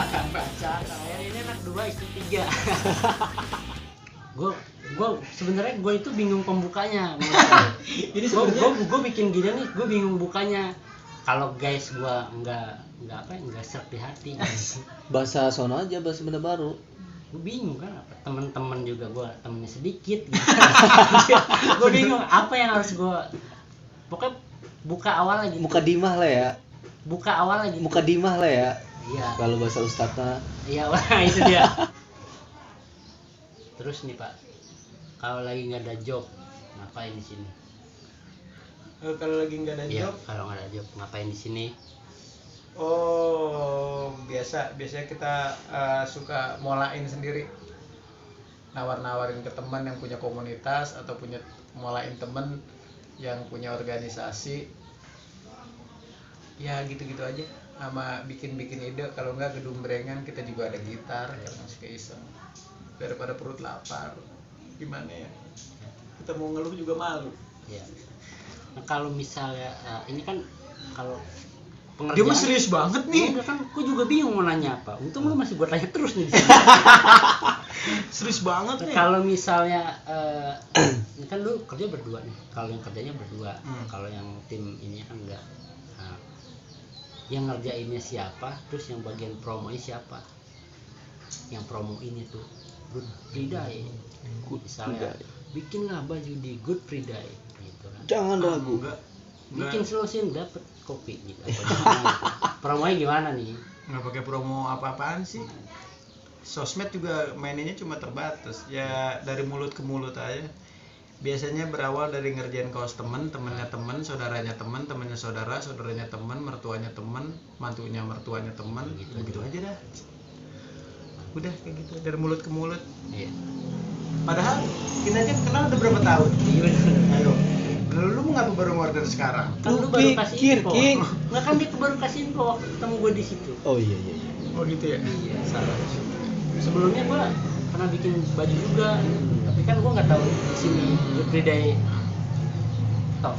akan baca. Saya ini anak 2 istri 3. gue sebenarnya gue itu bingung pembukanya. Ini sebenarnya gue bikin gini nih, gue bingung bukanya. Kalau guys gue nggak serp di hati. Bahasa sono aja, bahasa Benda Baru. Gue bingung kan, apa teman-teman juga gue temennya sedikit gitu. Gue bingung apa yang harus gue pokoknya buka awal lagi. Mukadimah lah ya. Buka awal lagi. Mukadimah lah ya. Iya. Kalau bahasa ustadznya. Iya, wah itu dia. Terus nih Pak, kalau lagi nggak ada job, ngapain di sini? kalau lagi nggak ada Iya, job, kalau nggak ada job, ngapain di sini? biasanya kita suka molain sendiri, nawar-nawarin ke teman yang punya komunitas atau molain temen yang punya organisasi, ya gitu-gitu aja, sama bikin ide. Kalau nggak gedung-brengan, kita juga ada gitar karena suka iseng, daripada perut lapar. Gimana ya, kita mau ngeluh juga malu. Ya. Nah, kalau misalnya ini kan kalau Dia mah serius banget nih. Iya kan, aku juga bingung mau nanya apa. Untung lu masih gue tanya terus nih di sini. Serius banget nih. Kalau misalnya ini kan lu kerja berdua nih. Kalau yang kerjanya berdua, kalau yang tim ini kan enggak. Nah, yang ngerjainnya siapa? Terus yang bagian promonya siapa? Yang promo ini tuh Good Friday. Misalnya bikinlah baju di Good Friday gitu kan. Jangan ragu. Bikin selusin dapat kopi gitu. Promonya gimana nih? Nggak pakai promo apa-apaan sih. Sosmed juga mainnya cuma terbatas. Ya dari mulut ke mulut aja. Biasanya berawal dari ngerjain kaos temennya temen, saudaranya temen, temennya saudara, saudaranya temen, mertuanya temen, mantunya mertuanya temen, gitu aja dah. Udah kayak gitu dari mulut ke mulut. Iya. Padahal kita aja kenal udah berapa tahun? Iya benar. Ayo. Lu ngapa baru order sekarang? Kan lu baru kasih pikir, info. King. Nggak kan dia baru kasih info waktu ketemu gue di situ. Oh iya. Oh gitu ya? Iya. Salah. Sebelumnya gue pernah bikin baju juga, tapi kan gue nggak tahu di sini Good Friday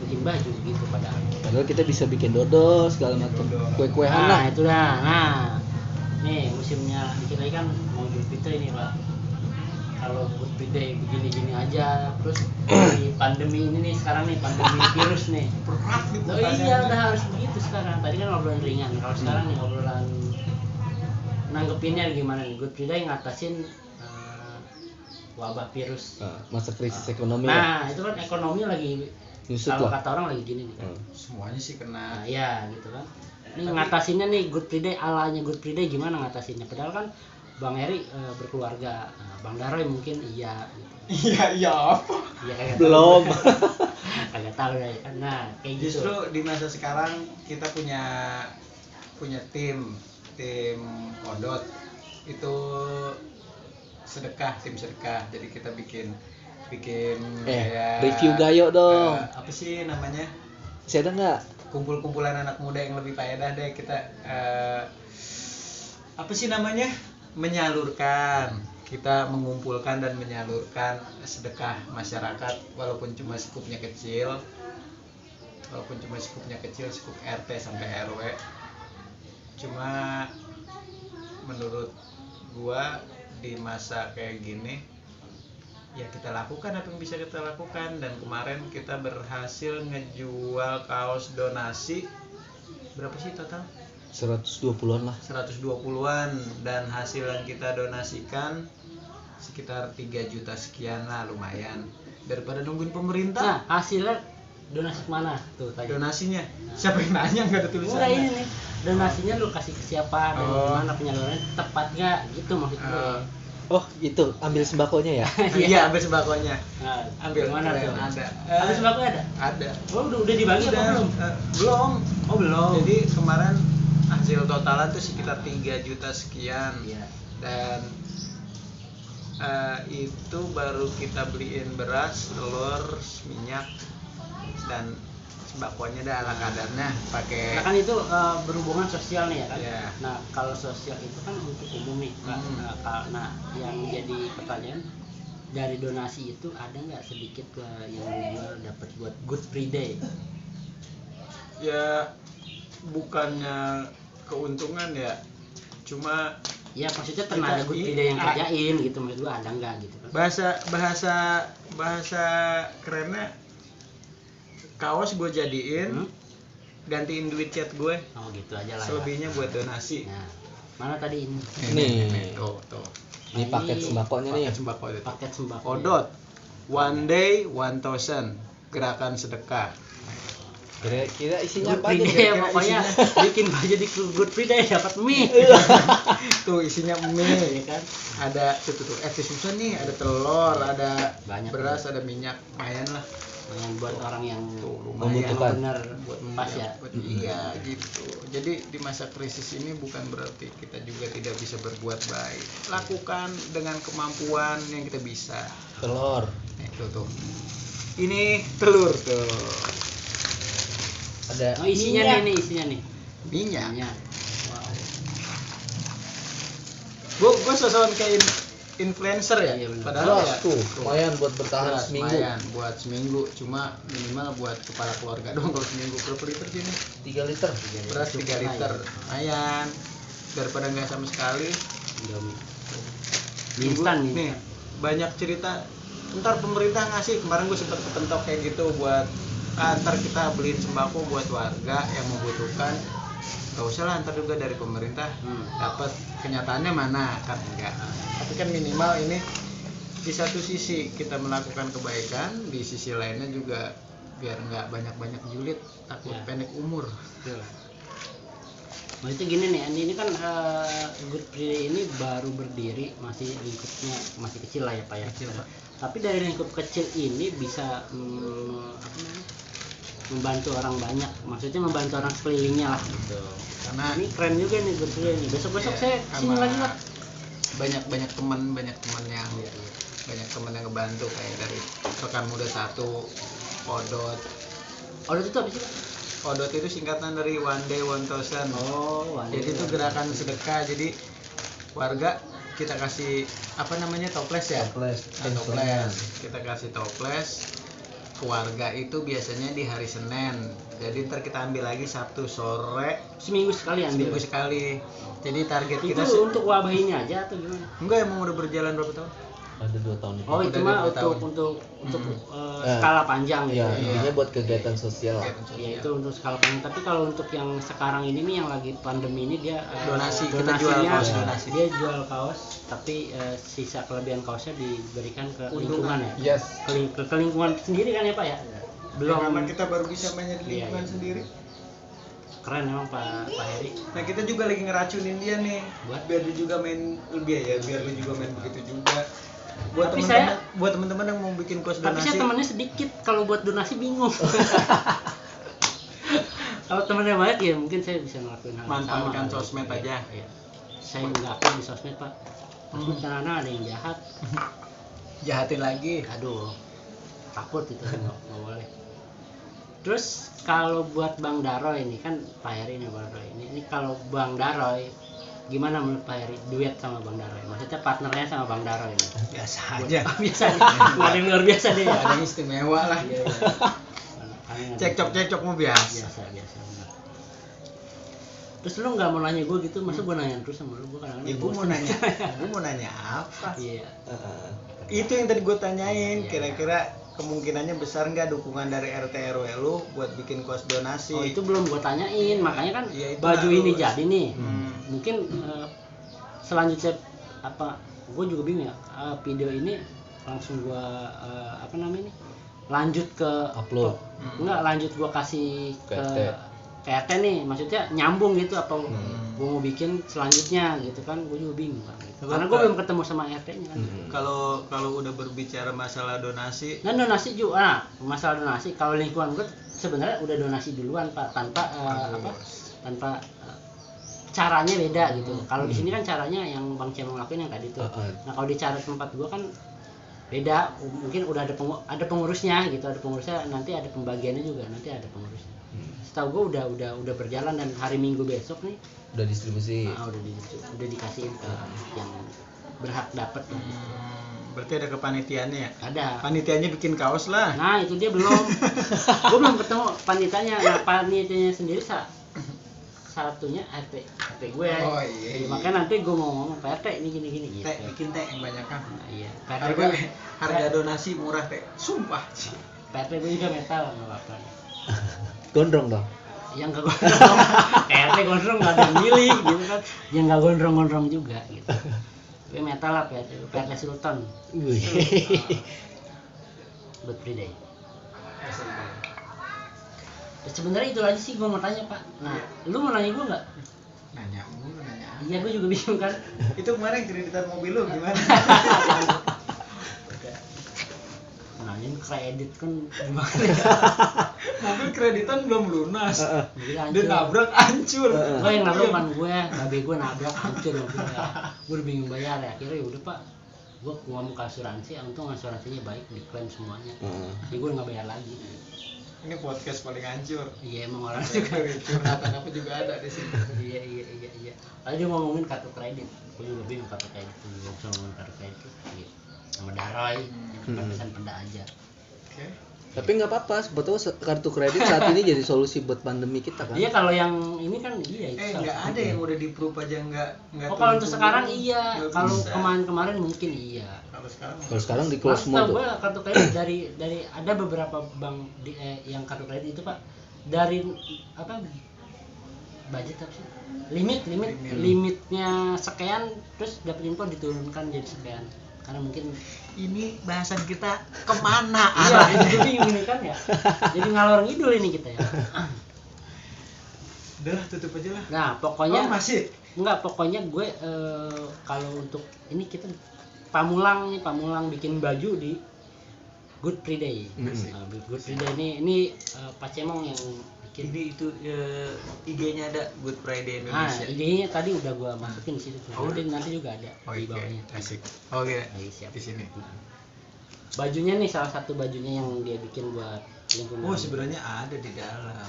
bikin baju gitu padahal. Padahal kita bisa bikin dodol segala macam. Kue-kuean lah. Nah itu dah. Nah, nih musimnya dikit lagi kan mau Idul Fitri nih Pak. Kalau Good Friday begini-gini aja, terus di pandemi ini nih sekarang nih pandemi virus nih. Berat gitu. Oh iya udah harus begitu sekarang. Tadi kan obrolan ringan, kalau sekarang nih obrolan nanggepinnya gimana nih? Good Friday ngatasin wabah virus. Masa krisis ekonomi. Nah itu kan ekonomi lagi Nyusut kalau lah. kata orang lagi gini nih kan. Semuanya sih kena. Nah ya gitu kan. Ini ngatasinnya nih Good Friday, alanya Good Friday gimana ngatasinnya? Padahal kan Bang Eri berkeluarga, Bang Daroy mungkin iya gitu. Iya apa? Iya kagak Belum. Kagak tahu ya. Nah, kayak gitu. Justru di masa sekarang kita punya tim Odot itu tim sedekah. Jadi kita bikin kayak review gayo dong. apa sih namanya? Masih ada nggak? Kumpul-kumpulan anak muda yang lebih faedah deh kita apa sih namanya? Menyalurkan. Kita mengumpulkan dan menyalurkan sedekah masyarakat walaupun cuma skupnya kecil, skup RT sampai RW. Cuma menurut gua di masa kayak gini ya kita lakukan apa yang bisa kita lakukan, dan kemarin kita berhasil ngejual kaos donasi berapa sih total? 120-an lah. 120-an, dan hasil yang kita donasikan sekitar 3 juta sekian lah, lumayan daripada nungguin pemerintah. Nah, hasilnya donasi kemana tuh tadi? Donasinya siapa yang nanya, nggak ada tulisannya. Enggak, ini nih donasinya lu kasih ke siapa dan gimana penyalurannya tepat nggak gitu maksud gue. Oh itu ambil sembakonya ya? Iya, ambil sembakonya. Nah, Ambil gimana tuh? ada. Ambil sembako ada? Ada. Oh udah dibagi apa belum? Belum. Oh belum. Jadi kemarin hasil totalan tuh sekitar 3 juta sekian. Iya. Dan itu baru kita beliin beras, telur, minyak, dan sembakonya dah ala kadarnya pakai. Nah kan itu berhubungan sosial nih ya kan. Iya. Nah kalau sosial itu kan untuk umum nih Pak. Nah yang jadi pertanyaan dari donasi itu ada nggak sedikit yang dijual dapat buat Good Friday? Ya bukannya keuntungan ya, Cuma ya maksudnya pernah ada good friday yang kerjain gitu, maksud gua ada enggak gitu kan. bahasa kerennya kaos gue jadiin gantiin duit chat gue. Oh gitu aja lah. Selebihnya ya. buat donasi. Nah, mana tadi ini? Nih. Tuh. Ini paket sembakonya nih. Paket sembako. Paket Odot. One day 1,000 gerakan sedekah. Kira-kira isinya Good apa aja? Friday ya pokoknya bikin baju di Good Friday dapat mie. Tuh isinya mie ya kan. Ada tuh susah nih, ada telur, ada Banyak beras, ada minyak, lumayan lah. Yang buat orang yang Membutuhkan. benar buat pas ya. Iya gitu. Jadi di masa krisis ini bukan berarti kita juga tidak bisa berbuat baik. Lakukan dengan kemampuan yang kita bisa. Telur. Tuh. Ini telur tuh. Ada Oh isinya nih Minyak. Minyak. Wow. Gue sosokan kayak influencer ya. Iya, bener. Padahal ya tuh, lumayan buat bertahan beras, seminggu. lumayan buat seminggu. Cuma minimal buat kepala keluarga doang kalau seminggu. Berapa liter sih ini? 3 liter. Beras 3 liter. Lumayan. Daripada nggak sama sekali. Indomie. Instan nih. Nih, banyak cerita. Ntar pemerintah ngasih, kemarin gue sempat kepentok kayak gitu buat ntar kita beliin sembako buat warga yang membutuhkan. Gak usah lah, ntar juga dari pemerintah dapat. Kenyataannya mana kan enggak. Tapi kan minimal ini di satu sisi kita melakukan kebaikan, di sisi lainnya juga biar nggak banyak julid, takut Ya. pendek umur. Maksudnya gini nih, ini kan Good Friday ini baru berdiri, masih lingkupnya masih kecil lah ya Pak ya. Kecil, Pak. Tapi dari lingkup kecil ini bisa membantu orang banyak, maksudnya membantu orang sekelilingnya lah gitu. Karena Ini keren juga nih Good Friday nih. Besok-besok saya sama sini lagi lah. banyak teman yang banyak teman yang ngebantu kayak dari rekan muda 1 Odot. Odot itu apa sih Pak? Odot itu singkatan dari One Day 1,000. Oh, Jadi itu gerakan sedekah. Jadi warga kita kasih apa namanya toples ya? Toples. Toples. Kita kasih toples ke warga itu biasanya di hari Senin. Jadi ntar kita ambil lagi Sabtu sore. Seminggu sekali ambil. Seminggu sekali. Jadi target Itu kita untuk wabah ini aja atau gimana? enggak, emang udah berjalan berapa tahun? Ada 2 tahun itu. Oh itu Udah mah 2 tahun. untuk skala panjang gitu. Ya, Ya. intinya buat kegiatan sosial lah. Ya itu untuk skala panjang. Tapi kalau untuk yang sekarang ini nih yang lagi pandemi ini dia Donasi, kita jual donasinya, kaos, donasi. Dia jual kaos, tapi sisa kelebihan kaosnya diberikan ke lingkungan ya. Yes. Ke lingkungan sendiri kan ya Pak ya. Belum. Karena kita baru bisa mainnya di Iya, lingkungan iya. sendiri. Keren emang Pak Heri. Nah kita juga lagi ngeracunin dia nih, Buat? biar dia juga main lebih ya, biar lu juga main begitu juga. Buat Tapi teman-teman, buat teman-teman yang mau bikin kos Tapi donasi. saya temennya sedikit, kalau buat donasi bingung. Kalau temennya banyak ya mungkin saya bisa ngelakuin hal yang Manfaatkan sama. sosmed aja. Iya. Saya nggak aktif di sosmed Pak. Sosmed karena ada yang jahat. Jahatin lagi. Aduh, takut itu nggak boleh. Terus kalau buat Bang Daroy ini kan Pak Heri nih Bang Daroy ini kalau Bang Daroy gimana menurut Pak Heri duet sama Bang Daroy? Maksudnya partnernya sama Bang Daroy ini? Biasa aja. Biasa nih, nggak ada yang luar biasa deh. Ya? Ada yang istimewa lah. Iya, iya. Cekcok mau biasa. Biasa. Terus lu nggak mau nanya gue gitu, masa gue nanya terus sama lu? Gue kadang-kadang Ya gue mau bosen. nanya, apa? Iya. Itu yang tadi gue tanyain, Iya. kira-kira kemungkinannya besar nggak dukungan dari RT RW lu buat bikin kos donasi? Oh itu belum gue tanyain, makanya kan Iya, itu baju harus. ini jadi nih. Mungkin selanjutnya apa? Gue juga bingung ya. Video ini langsung gue apa namanya nih? Lanjut ke Upload. Enggak, lanjut gue kasih ke RT. RT nih, maksudnya nyambung gitu apa? Gue mau bikin selanjutnya gitu kan? Gue juga bingung kan. Gitu. Karena gue belum ketemu sama RT-nya kan. Kalau udah berbicara masalah donasi, Dan donasi juga, masalah donasi kalau lingkungan gue sebenarnya udah donasi duluan Pak, tanpa tanpa caranya beda gitu. Kalau di sini kan caranya yang Bang Cem ngelakuin yang tadi tuh. Nah kalau di cara tempat gue kan beda, mungkin udah ada pengurusnya gitu, ada pengurusnya, nanti ada pembagiannya juga, nanti ada pengurusnya. Setahu gue udah berjalan dan hari Minggu besok nih Udah distribusi. udah dikasihin ke yang berhak dapat. berarti ada kepanitiaannya ya? Ada. Panitianya bikin kaos lah. Nah itu dia belum. Gue belum ketemu panitanya. Nah panitanya sendiri satunya RT gue. Oh, iya. Makanya nanti gue mau ngomong Pak RT ini gini gitu. Teh, bikin teh yang banyak kan. Nah, iya. Harga donasi murah teh. Sumpah. Pak RT gue juga metal nggak apa-apa. Gondrong dong. Yang nggak gondrong, RT gondrong nggak ada yang milih gitu kan. Yang nggak gondrong juga gitu. Tapi metal lah PRT Sultan. Wih. Good Friday. Sebenarnya itu aja sih gue mau tanya Pak. Nah, lu mau nanya gue nggak? Nanya. Iya, gue juga bingung kan. Itu kemarin kreditan mobil lu gimana? Nanyain kredit kan gimana ya? Mobil kreditan belum lunas. Dia Dia nabrak hancur. Gue yang nabrak kan babe gue nabrak hancur mobilnya. Gue udah bingung bayar ya. Akhirnya ya udah Pak, gue ngomong ke asuransi, untung asuransinya baik, diklaim semuanya. Jadi gue nggak bayar lagi. Ini podcast paling hancur. Iya, emang orang juga curhatan apa juga ada di sini. Iya. Tadi dia ngomongin kartu kredit, gue juga bingung kartu kredit, gue bisa ngomongin kartu kredit gitu. Sama Daroy, yang pesan penda aja. Oke. Tapi nggak apa-apa, sebetulnya kartu kredit saat ini jadi solusi buat pandemi kita kan. Iya, kalau yang ini kan iya itu. Nggak ada yang udah di-proof aja nggak. Oh, kalau untuk sekarang iya, Nggak kalau bisa. kemarin mungkin iya. Kalau sekarang di close Mas, mode. gue kartu kredit dari ada beberapa bank yang kartu kredit itu Pak, dari apa budget apa sih? Limitnya sekian, terus dapat info diturunkan jadi sekian. Karena mungkin Ini bahasan kita kemana iya, arahnya? jadi bingung ini kan ya. Jadi ngalor ngidul ini kita ya. Udah lah, tutup aja lah. Nah, pokoknya masih. enggak, pokoknya gue kalau untuk ini kita Pamulang bikin baju di Good Friday. Nah, Good Friday ini Pak Cemong yang bikin. Ini itu IG-nya ada Good Friday Indonesia. Idenya tadi udah gua masukin di situ. Nanti juga ada di bawahnya. Asik. Oke. Siap. Di sini. Bajunya nih salah satu bajunya yang dia bikin buat lingkungan. Oh, sebenarnya ada di dalam.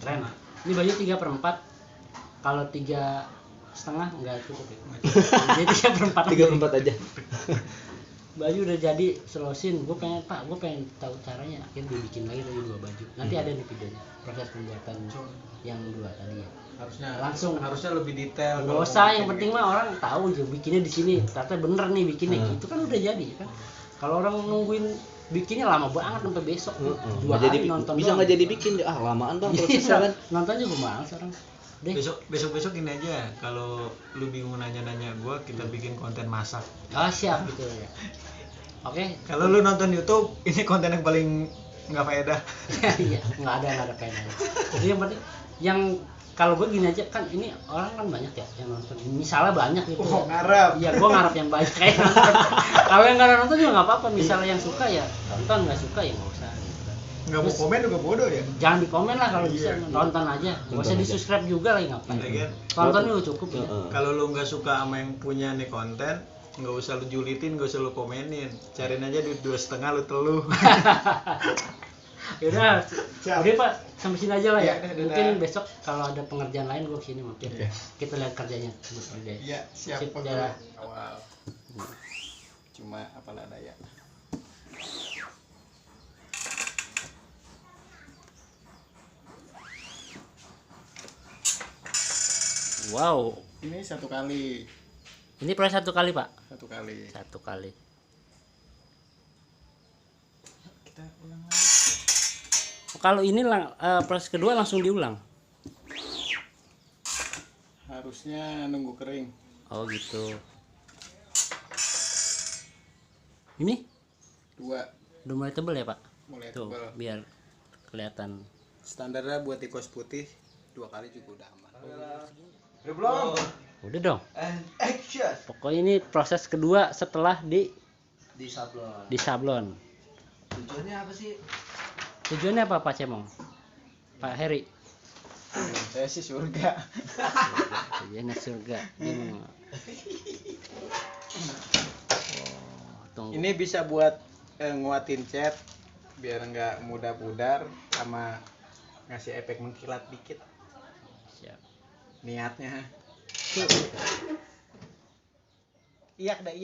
Keren. Ini baju 3/4. Kalau 3,5 enggak cukup ya. Jadi 3/4 aja. Baju udah jadi selosin. Gue pengen tahu caranya. Akhirnya dibikin lagi 2 baju. Nanti ada di videonya proses pembuatan yang 2 tadi ya. Harusnya lebih detail. Gak usah, yang penting mah orang tahu aja bikinnya di sini. Ternyata bener nih bikinnya. Itu kan udah jadi kan. Kalau orang nungguin bikinnya lama banget sampai besok. 2 hari nonton. Bisa nggak jadi bikin deh. Lamaan bang prosesnya kan. Nonton juga malas orang. Besok ini aja, kalau lu bingung nanya-nanya gua, kita bikin konten masak. Oh, siap gitu ya. Oke. Kalau lu nonton YouTube, ini konten yang paling nggak faedah. Iya, nggak ada faedahnya. Jadi yang penting yang kalau gue gini aja kan, ini orang kan banyak ya yang nonton. Misalnya banyak gitu. Oh, ngarep. Iya, gue ngarep yang banyak kayak nonton. Kalau yang nggak nonton juga nggak apa-apa. Misalnya yang suka ya tonton, nggak suka ya nggak usah. Nggak mau komen juga bodoh ya. Jangan di komen lah kalau bisa, Iya. tonton aja. Nggak usah di subscribe juga lagi ngapain. Iya kan? Tonton juga cukup ya. Kalau lu nggak suka sama yang punya nih konten, nggak usah lu julitin, nggak usah lu komenin, cariin aja duit 2,5 lu teluh. Yaudah, udah Pak, sampai sini aja lah ya. Ya, Mungkin besok kalau ada pengerjaan lain gue kesini mungkin. Oke. Kita lihat kerjanya. Iya, siap. Sip, dadah. Awal. Cuma apalah daya. Wow. Ini 1 kali. Ini proses 1 kali Pak. 1 kali. 1 kali. Kita ulang lagi. Kalau ini proses kedua langsung diulang. Harusnya nunggu kering. Oh gitu. Ini 2. udah mulai tebel ya Pak? Mulai Tuh, tebal. biar kelihatan. Standarnya buat tikus putih 2 kali juga udah aman. Udah belum? Udah dong. And action. Pokoknya ini proses kedua setelah Di sablon. disablon. Tujuannya apa sih? Tujuannya apa Pak Cemong? Pak Heri? Saya sih surga. Tujuannya surga. Tunggu. Ini bisa buat nguatin cat biar nggak mudah pudar sama ngasih efek mengkilat dikit. Siap. Niatnya. Iyak dah.